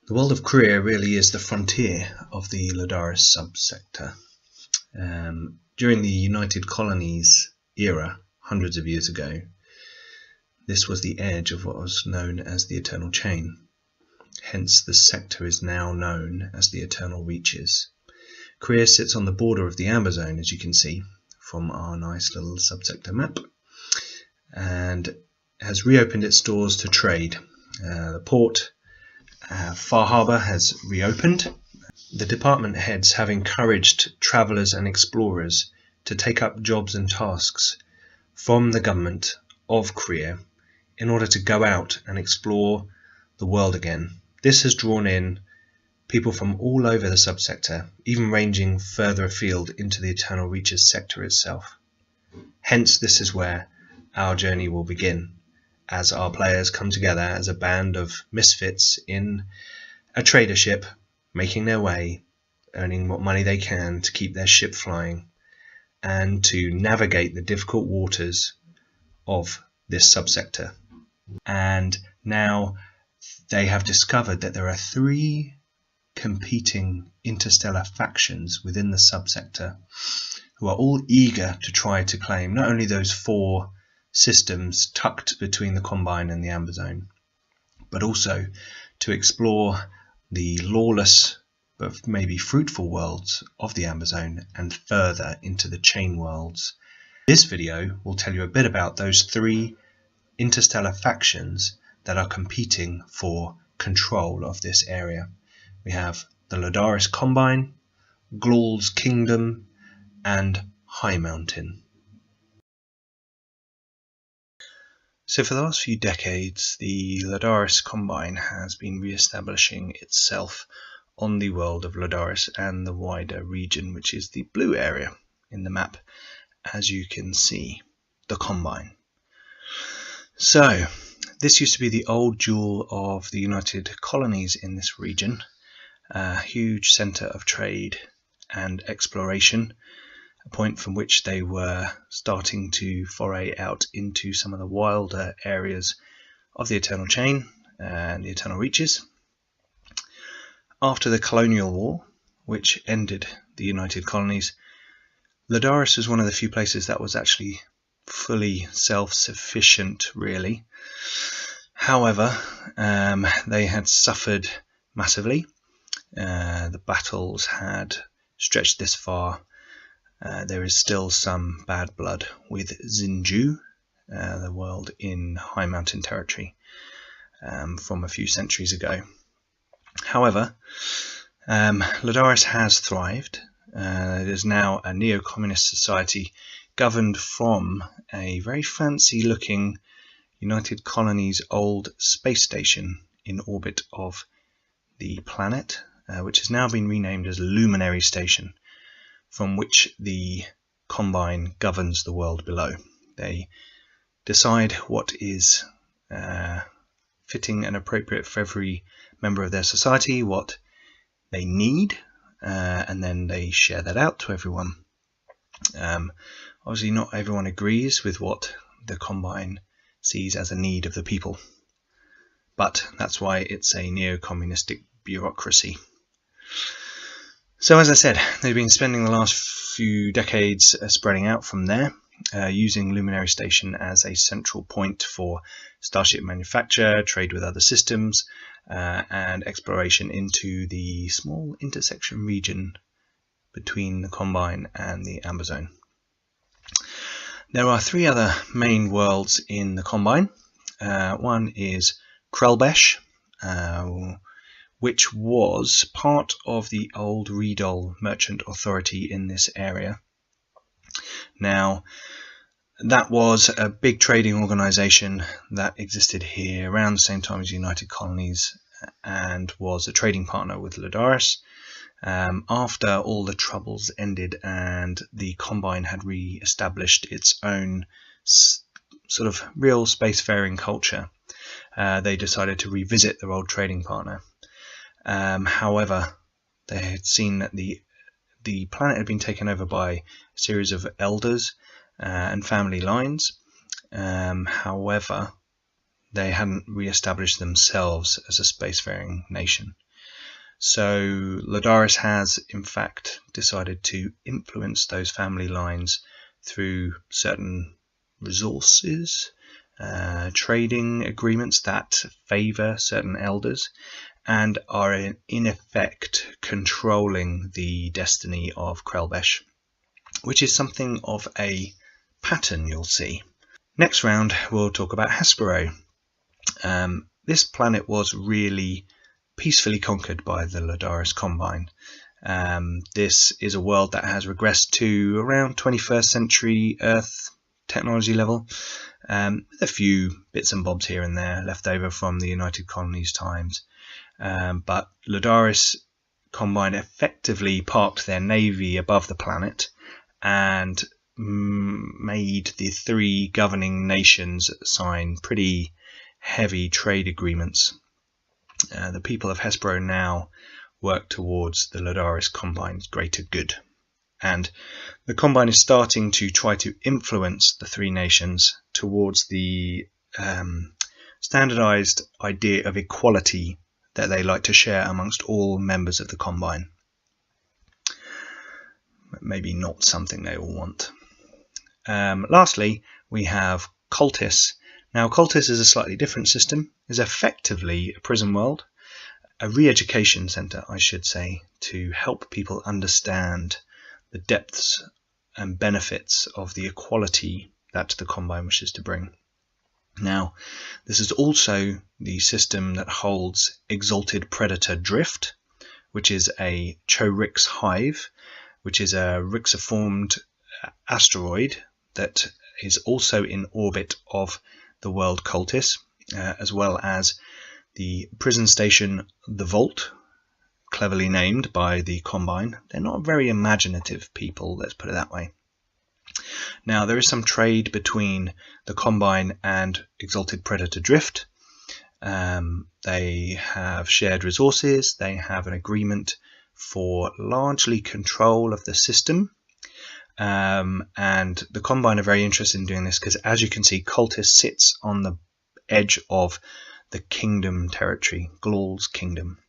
The world of Korea really is the frontier of the Lodaris subsector. During the United Colonies era, hundreds of years ago, this was the edge of what was known as the Eternal Chain. Hence, the sector is now known as the Eternal Reaches. Korea sits on the border of the Amber Zone, as you can see from our nice little subsector map, and has reopened its doors to trade. The port, Far Harbour, has reopened. The department heads have encouraged travellers and explorers to take up jobs and tasks from the government of Korea in order to go out and explore the world again. This has drawn in people from all over the subsector, even ranging further afield into the Eternal Reaches sector itself. Hence, this is where our journey will begin, as our players come together as a band of misfits in a trader ship, making their way, earning what money they can to keep their ship flying, and to navigate the difficult waters of this subsector. And now they have discovered that there are 3 competing interstellar factions within the subsector who are all eager to try to claim not only those 4 systems tucked between the Combine and the Amber Zone, but also to explore the lawless but maybe fruitful worlds of the Amber Zone and further into the chain worlds. This video will tell you a bit about those 3 interstellar factions that are competing for control of this area. We have the Lodaris Combine, Glaw's Kingdom, and High Mountain. So for the last few decades, the Lodaris Combine has been re-establishing itself on the world of Lodaris and the wider region, which is the blue area in the map, as you can see, the Combine. So this used to be the old jewel of the United Colonies in this region, a huge centre of trade and exploration, a point from which they were starting to foray out into some of the wilder areas of the Eternal Chain and the Eternal Reaches. After the Colonial War, which ended the United Colonies, Lodaris was one of the few places that was actually fully self-sufficient, really. However, they had suffered massively. The battles had stretched this far. There is still some bad blood with Xinju, the world in High Mountain territory, from a few centuries ago. However, Lodaris has thrived. It is now a neo-communist society governed from a very fancy-looking United Colonies old space station in orbit of the planet, which has now been renamed as Luminary Station, from which the Combine governs the world below. They decide what is fitting and appropriate for every member of their society, what they need, and then they share that out to everyone. Obviously not everyone agrees with what the Combine sees as a need of the people, but that's why it's a neo-communistic bureaucracy. So as I said, they've been spending the last few decades spreading out from there, using Luminary Station as a central point for starship manufacture, trade with other systems, and exploration into the small intersection region between the Combine and the Amber Zone. There are 3 other main worlds in the Combine. One is Krelbesh, which was part of the old Redol merchant authority in this area. Now, that was a big trading organization that existed here around the same time as United Colonies and was a trading partner with Lodaris. After all the troubles ended and the Combine had re-established its own sort of real spacefaring culture, they decided to revisit their old trading partner. However, they had seen that the planet had been taken over by a series of elders and family lines. However, they hadn't re-established themselves as a spacefaring nation. So Lodaris has in fact decided to influence those family lines through certain resources, trading agreements that favour certain elders, and are in effect controlling the destiny of Krelbesh, which is something of a pattern you'll see. Next round we'll talk about Hespero. This planet was really peacefully conquered by the Lodaris Combined. This is a world that has regressed to around 21st century Earth technology level, with a few bits and bobs here and there left over from the United Colonies times. But Lodaris Combined effectively parked their navy above the planet and made the three governing nations sign pretty heavy trade agreements. The people of Hespero now work towards the Lodaris Combine's greater good, and the Combine is starting to try to influence the three nations towards the standardized idea of equality that they like to share amongst all members of the Combine. Maybe not something they all want. Lastly, we have Cultis. Now, Cultis is a slightly different system. It's effectively a prison world, a re-education centre, I should say, to help people understand the depths and benefits of the equality that the Combine wishes to bring. Now, this is also the system that holds Exalted Predator Drift, which is a Chorix hive, which is a Rixiformed asteroid that is also in orbit of the world Cultis, as well as the prison station The Vault, cleverly named by the Combine. They're not very imaginative people, let's put it that way. Now, there is some trade between the Combine and Exalted Predator Drift. They have shared resources, they have an agreement for largely control of the system, and the Combine are very interested in doing this because, as you can see, Cultis sits on the edge of the kingdom territory, Glawl's kingdom.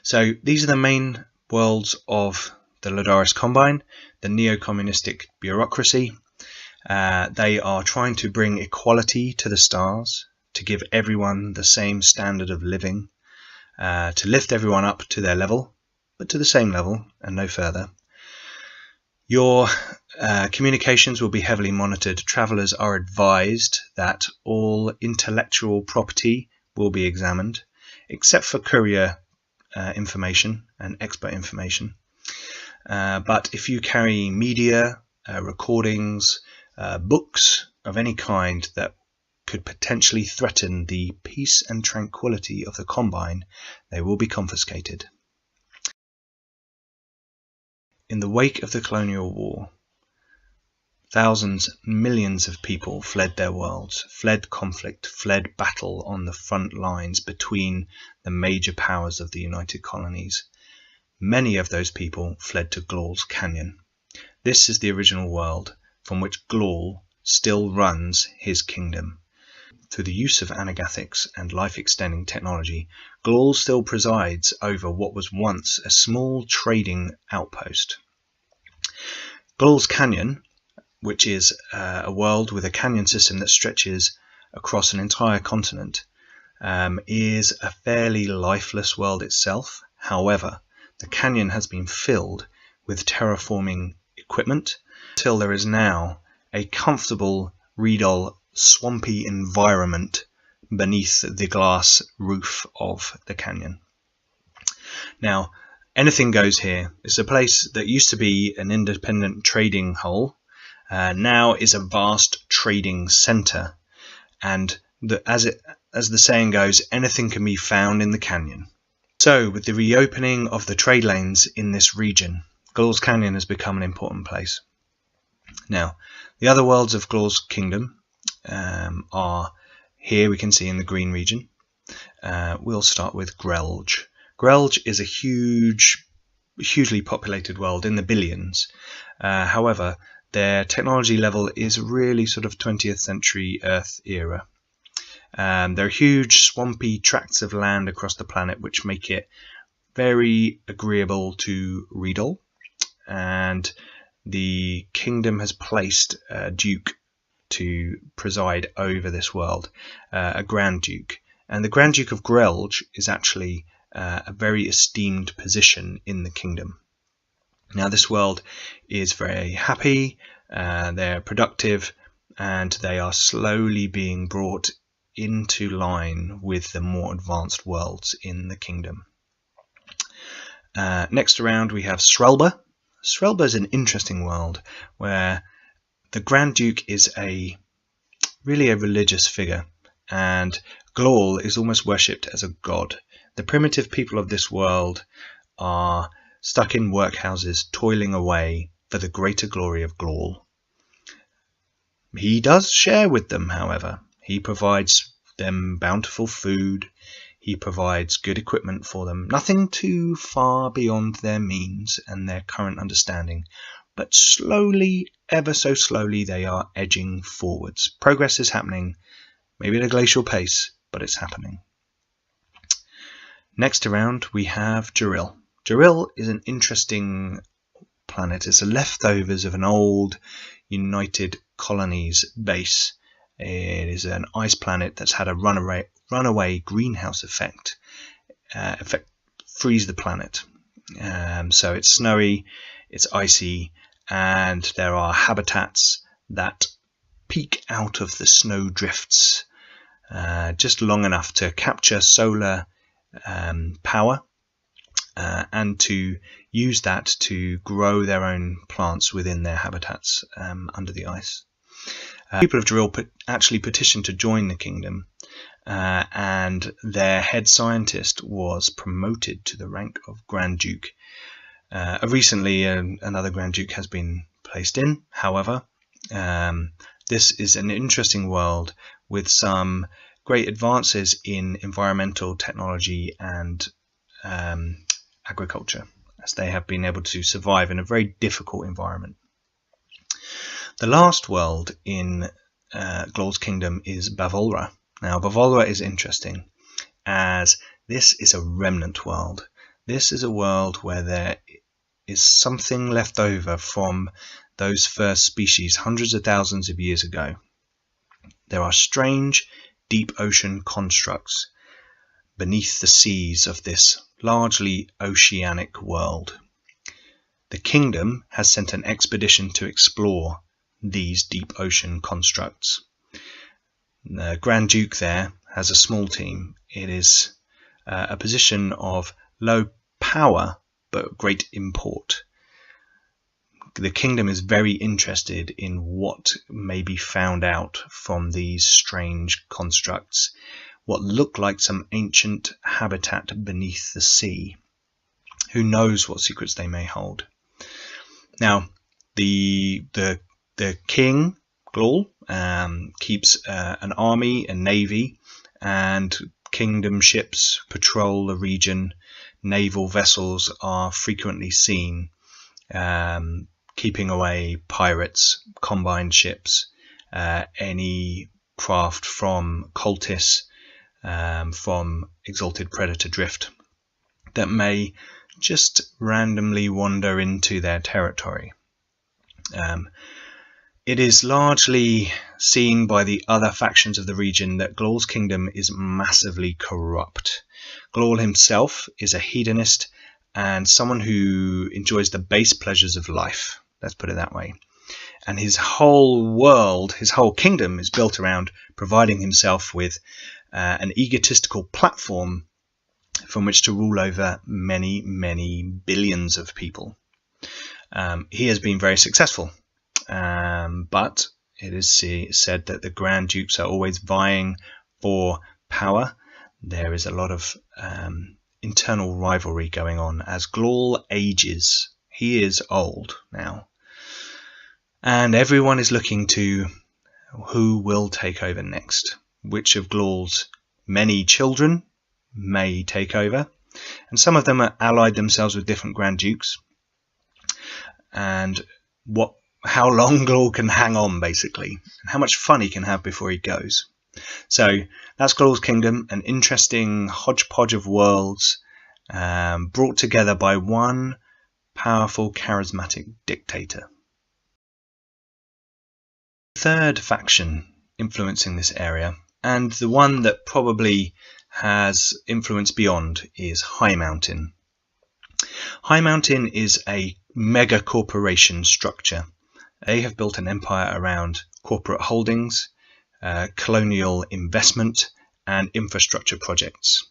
So these are the main worlds of the Lodaris Combine, the neo-communistic bureaucracy. They are trying to bring equality to the stars, to give everyone the same standard of living, to lift everyone up to their level, but to the same level and no further. Your communications will be heavily monitored. Travellers are advised that all intellectual property will be examined, except for courier information and expert information. But if you carry media, recordings, books of any kind that could potentially threaten the peace and tranquility of the Combine, they will be confiscated. In the wake of the colonial war, thousands, millions of people fled their worlds, fled conflict, fled battle on the front lines between the major powers of the United Colonies. Many of those people fled to Glawl's Canyon. This is the original world from which Glawl still runs his kingdom. Through the use of anagathics and life-extending technology, Glawl still presides over what was once a small trading outpost. Glawl's Canyon, which is a world with a canyon system that stretches across an entire continent, is a fairly lifeless world itself. However, the canyon has been filled with terraforming equipment until there is now a comfortable, reedle, swampy environment beneath the glass roof of the canyon. Now, anything goes here. It's a place that used to be an independent trading hole, now is a vast trading center, and as the saying goes, anything can be found in the canyon. So, with the reopening of the trade lanes in this region, Glawl's Canyon has become an important place. Now, the other worlds of Glawl's kingdom are here, we can see in the green region. We'll start with Grelge. Grelge is a hugely populated world in the billions. However, their technology level is really sort of 20th century Earth era. There are huge swampy tracts of land across the planet which make it very agreeable to Riedel, and the kingdom has placed a duke to preside over this world, a Grand Duke. And the Grand Duke of Grelge is actually a very esteemed position in the kingdom. Now this world is very happy, they're productive, and they are slowly being brought into line with the more advanced worlds in the kingdom. Next around we have Srelba. Srelba is an interesting world where the Grand Duke is really a religious figure, and Glorl is almost worshipped as a god. The primitive people of this world are stuck in workhouses, toiling away for the greater glory of Glorl. He does share with them, however. He provides them bountiful food. He provides good equipment for them. Nothing too far beyond their means and their current understanding. But slowly, ever so slowly, they are edging forwards. Progress is happening, maybe at a glacial pace, but it's happening. Next around we have Jaril. Jaril is an interesting planet. It's the leftovers of an old United Colonies base. It is an ice planet that's had a runaway greenhouse effect freeze the planet. So it's snowy, it's icy, and there are habitats that peek out of the snow drifts just long enough to capture solar power and to use that to grow their own plants within their habitats under the ice. People of Jaril actually petitioned to join the kingdom, and their head scientist was promoted to the rank of Grand Duke. Recently, another Grand Duke has been placed in. However, this is an interesting world with some great advances in environmental technology and agriculture, as they have been able to survive in a very difficult environment. The last world in Glorl's kingdom is Bavolra. Now, Bavolra is interesting, as this is a remnant world. This is a world where there is something left over from those first species hundreds of thousands of years ago. There are strange, deep ocean constructs beneath the seas of this largely oceanic world. The kingdom has sent an expedition to explore these deep ocean constructs. The Grand Duke there has a small team. It is a position of low power but great import. The kingdom is very interested in what may be found out from these strange constructs, what look like some ancient habitat beneath the sea. Who knows what secrets they may hold? Now, the king, Glorl, keeps an army, a navy, and kingdom ships patrol the region. Naval vessels are frequently seen, keeping away pirates, combined ships, any craft from cultists, from exalted predator drift that may just randomly wander into their territory. It is largely seen by the other factions of the region that Glorl's kingdom is massively corrupt. Glorl himself is a hedonist and someone who enjoys the base pleasures of life, let's put it that way. And his whole world, his whole kingdom is built around providing himself with an egotistical platform from which to rule over many, many billions of people. He has been very successful. But it is said that the Grand Dukes are always vying for power. There is a lot of internal rivalry going on as Glorl ages. He is old now. And everyone is looking to who will take over next. Which of Glorl's many children may take over. And some of them are allied themselves with different Grand Dukes. And how long Glorl can hang on, basically, and how much fun he can have before he goes. So that's Glorl's kingdom, an interesting hodgepodge of worlds, brought together by one powerful, charismatic dictator. The third faction influencing this area, and the one that probably has influence beyond, is High Mountain. High Mountain is a mega corporation structure. They have built an empire around corporate holdings, colonial investment, and infrastructure projects.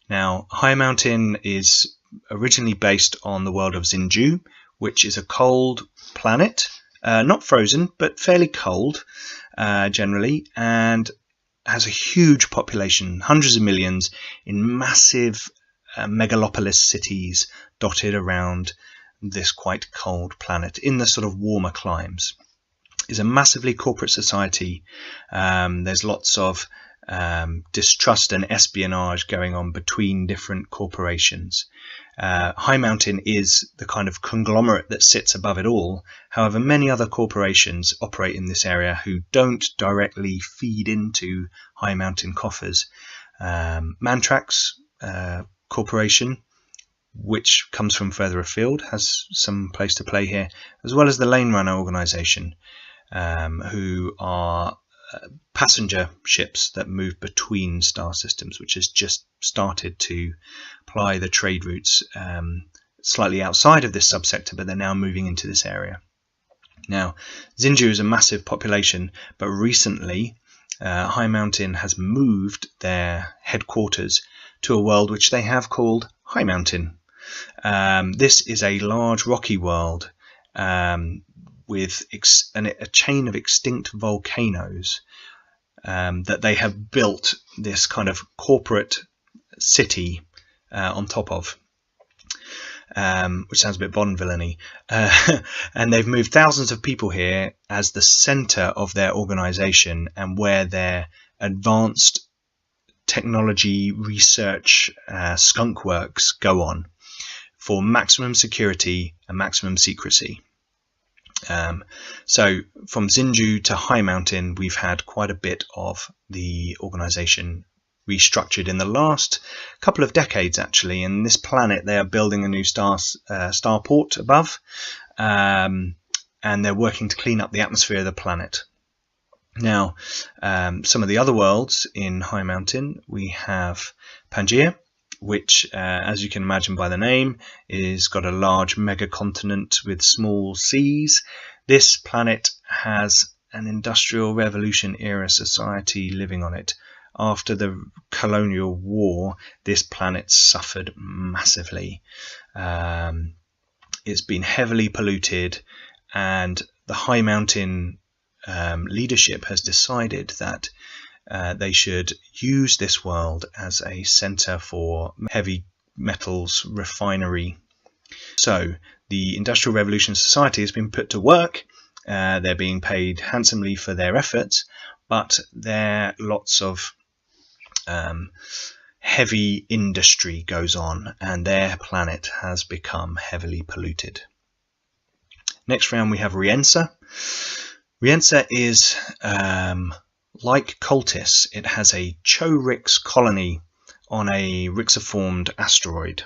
Now, High Mountain is originally based on the world of Zinju, which is a cold planet, not frozen, but fairly cold generally, and has a huge population, hundreds of millions, in massive megalopolis cities dotted around this quite cold planet in the sort of warmer climes. It's a massively corporate society. There's lots of distrust and espionage going on between different corporations. High Mountain is the kind of conglomerate that sits above it all. However, many other corporations operate in this area who don't directly feed into High Mountain coffers. Mantrax Corporation, which comes from further afield, has some place to play here, as well as the Lane Runner organization, who are passenger ships that move between star systems, which has just started to ply the trade routes slightly outside of this subsector, but they're now moving into this area. Now, Zinju is a massive population, but recently High Mountain has moved their headquarters to a world which they have called High Mountain. This is a large rocky world with a chain of extinct volcanoes that they have built this kind of corporate city on top of, which sounds a bit Bond villainy. And they've moved thousands of people here as the center of their organization and where their advanced technology research skunk works go on for maximum security and maximum secrecy. So from Zinju to High Mountain, we've had quite a bit of the organization restructured in the last couple of decades, actually. And this planet, they are building a new starport above, and they're working to clean up the atmosphere of the planet. Now, some of the other worlds in High Mountain, we have Pangaea, which, as you can imagine by the name, is got a large megacontinent with small seas. This planet has an Industrial Revolution era society living on it. After the colonial war, this planet suffered massively. It's been heavily polluted, and the High Mountain leadership has decided that they should use this world as a center for heavy metals refinery. So the Industrial Revolution Society has been put to work. They're being paid handsomely for their efforts, but there lots of heavy industry goes on, and their planet has become heavily polluted. Next round we have Rienza. Rienza is like Cultis. It has a Cho-Rix colony on a Rixiformed asteroid.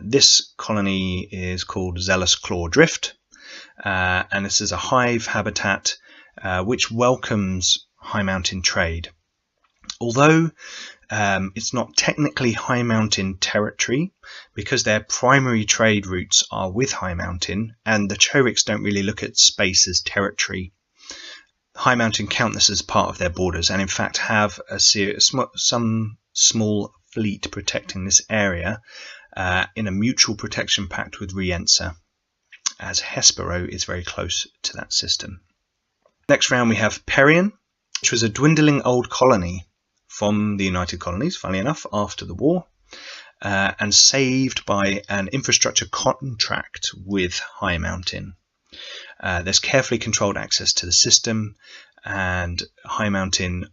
This colony is called Zealous Claw Drift, and this is a hive habitat which welcomes High Mountain trade. Although it's not technically High Mountain territory, because their primary trade routes are with High Mountain, and the Cho-Rix don't really look at space as territory. High Mountain count this as part of their borders, and in fact have some small fleet protecting this area in a mutual protection pact with Rienza, as Hespero is very close to that system. Next round we have Perion, which was a dwindling old colony from the United Colonies, funnily enough, after the war, and saved by an infrastructure contract with High Mountain. There's carefully controlled access to the system, and High Mountain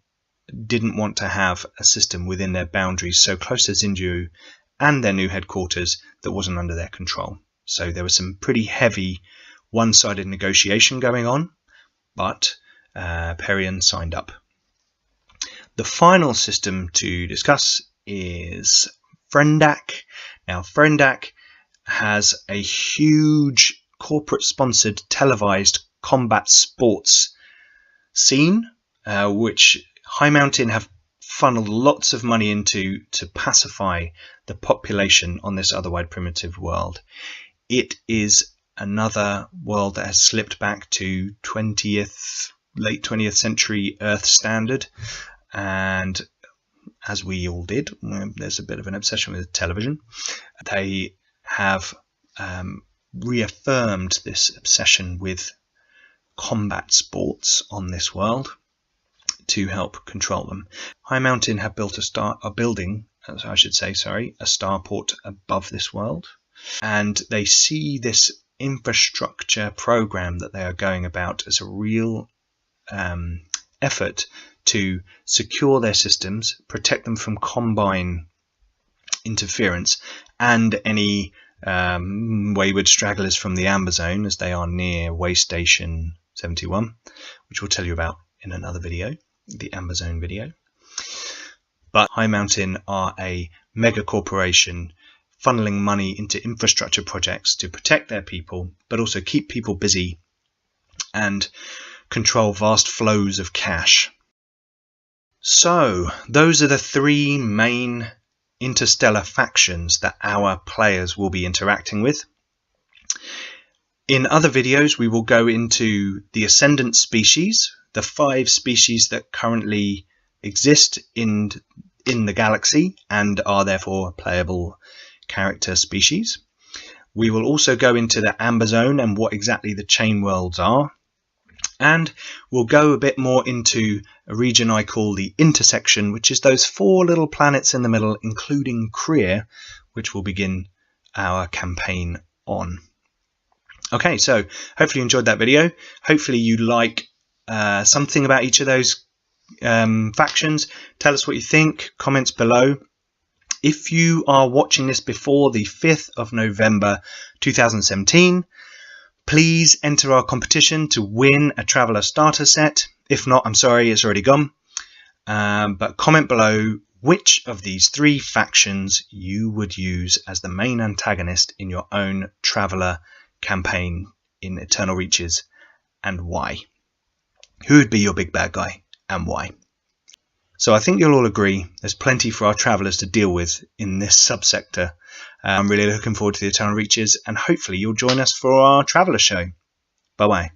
didn't want to have a system within their boundaries so close to Zinju and their new headquarters that wasn't under their control. So there was some pretty heavy one-sided negotiation going on, but Perion signed up. The final system to discuss is Frendak, Now, Frendak has a huge corporate-sponsored televised combat sports scene, which High Mountain have funneled lots of money into to pacify the population on this otherwise primitive world. It is another world that has slipped back to late 20th century Earth standard, and as we all did, there's a bit of an obsession with television. They have reaffirmed this obsession with combat sports on this world to help control them. High Mountain have built a starport above this world, and they see this infrastructure program that they are going about as a real effort to secure their systems, protect them from Combine interference and any wayward stragglers from the Amber Zone, as they are near Way Station 71, which we'll tell you about in another video, the Amber Zone video. But High Mountain are a mega corporation funneling money into infrastructure projects to protect their people, but also keep people busy and control vast flows of cash. So those are the three main interstellar factions that our players will be interacting with. In other videos, we will go into the ascendant species, the 5 species that currently exist in the galaxy and are therefore playable character species. We will also go into the Amber Zone and what exactly the chain worlds are. And we'll go a bit more into a region I call the intersection, which is those 4 little planets in the middle, including Kriya, which we'll begin our campaign on. Okay, so hopefully you enjoyed that video. Hopefully you like something about each of those factions. Tell us what you think, comments below. If you are watching this before the 5th of November 2017, please enter our competition to win a Traveller starter set. If not, I'm sorry, it's already gone. But comment below which of these 3 factions you would use as the main antagonist in your own Traveller campaign in Eternal Reaches, and why. Who would be your big bad guy and why? So I think you'll all agree there's plenty for our Travellers to deal with in this subsector. I'm really looking forward to the Eternal Reaches, and hopefully you'll join us for our Traveller show. Bye bye.